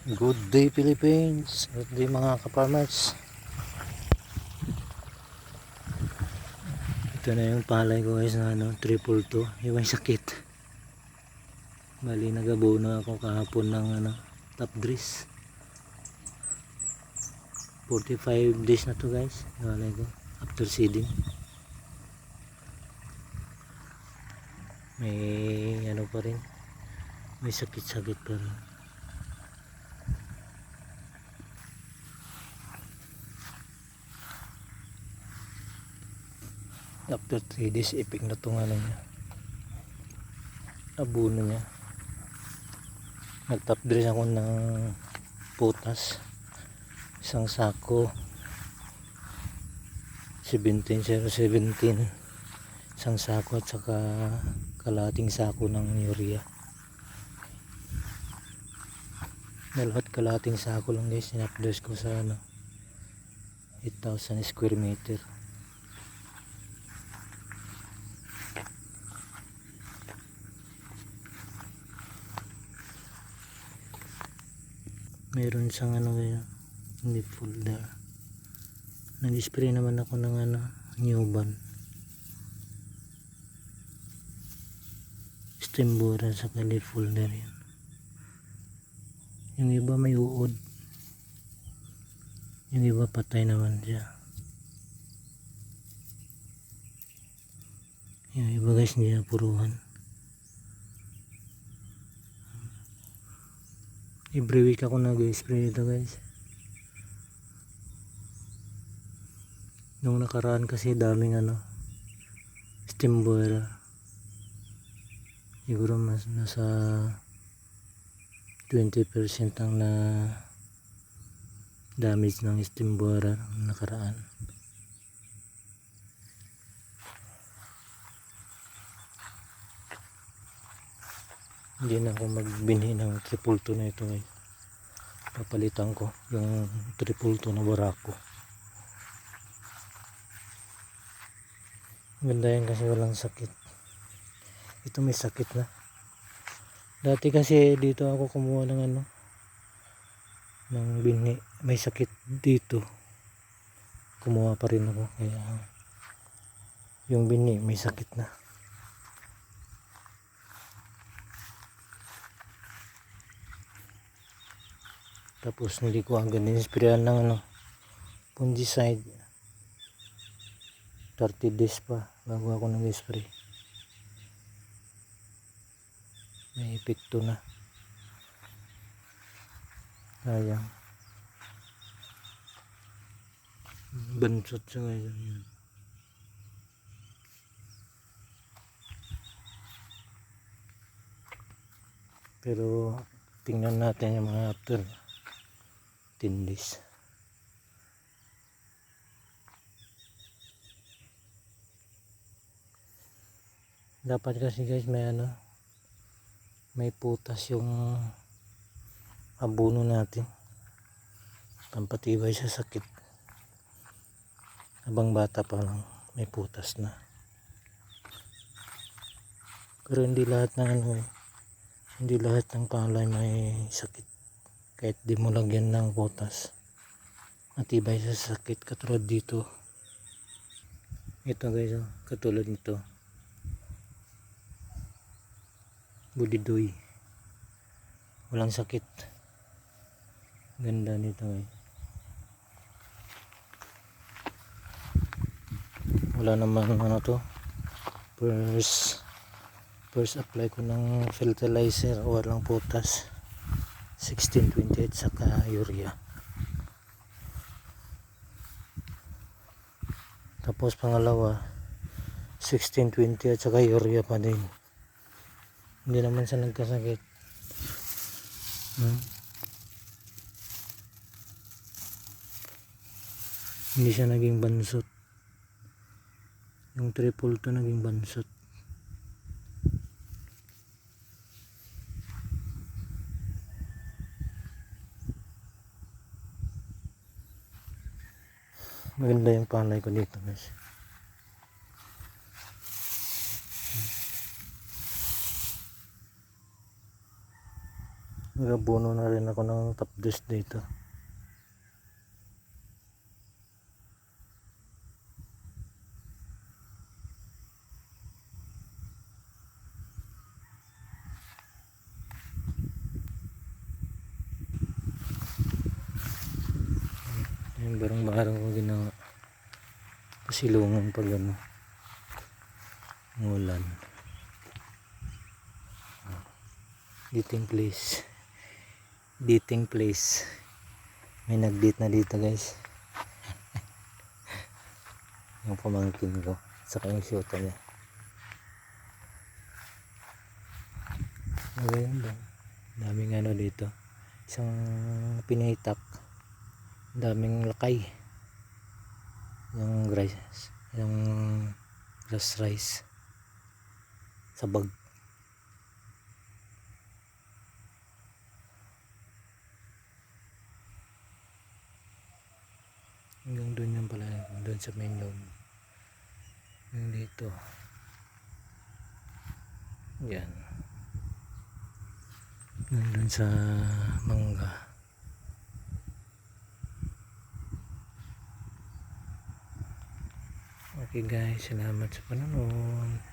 Good day Philippines, good day mga ka-farmers. Ito na yung palay ko guys na triple to, yung may sakit. Bali nagabuo na ako kahapon ng top dress. 45 days na to guys, palay ko after seeding. May pa rin, may sakit-sakit pa rin. After 3 days ipik na itong niya, abono niya. Nag top dress ako ng putas, isang sako 17,017, isang sako at saka kalahating sako ng urea. Dalawa't kalahating sako lang guys, sinapdress ko sa 8,000 square meter. Meron siyang kaya leaf folder. Nag-spray naman ako ng Newban Stimbora sa leaf folder yan. Yung iba may uod, yung iba patay naman siya. Yung iba guys hindi na puruhan. Every week ako nag-spray ito guys. Nung nakaraan kasi daming Stimbora. Siguro mas nasa 20% ang na damage ng Stimbora nakaraan. Hindi na ako magbinhi ng triple to na ito guys. Papalitan ko yung triple to na barako. Ganda yan kasi walang sakit. Ito may sakit na. Dati kasi dito ako kumuha ng ng binhi. May sakit dito. Kumuha pa rin ako. Kaya yung binhi may sakit na. Tapos hindi ko agad in-sprayan ng fungicide. 30 days pa bago ako nag-spray. May epekto na. Sayang. Bansot siya ngayon. Pero tingnan natin yung mga after 10 days. Dapat kasi guys may putas yung abono natin, pampatibay sa sakit. Habang bata pa lang may putas na. Pero hindi lahat ng hindi lahat ng palay may sakit. Kahit di mo lagyan ng putas, matibay sa sakit. Katulad dito, ito guys, katulad nito budidoy, walang sakit. Ganda nito guys. Wala naman to, first apply ko ng fertilizer, walang putas. 1628 saka urea. Tapos pangalawa 1620 at saka urea pa din. Hindi naman siya nagkasakit. Hindi siya naging bansot. Yung triple to naging bansot. Maganda yung palay ko dito guys. Nagabuno na rin ako ng tapdos dito. Yung barang-barang ko ginawa. Pasilungan pag ano. Ngulan. Dating place. Dating place. May nag-date na dito guys. Yung pamangkin ko. Saka yung syota niya. Ngayon ba? Daming ano dito. Isang pinitak. Daming lakay. Yung rice. Yung grass rice. Sabag. Hanggang doon yan pala. Doon sa main loob. Yung dito. Yan. Nandun sa mangga. Okay guys, salamat sa panonood.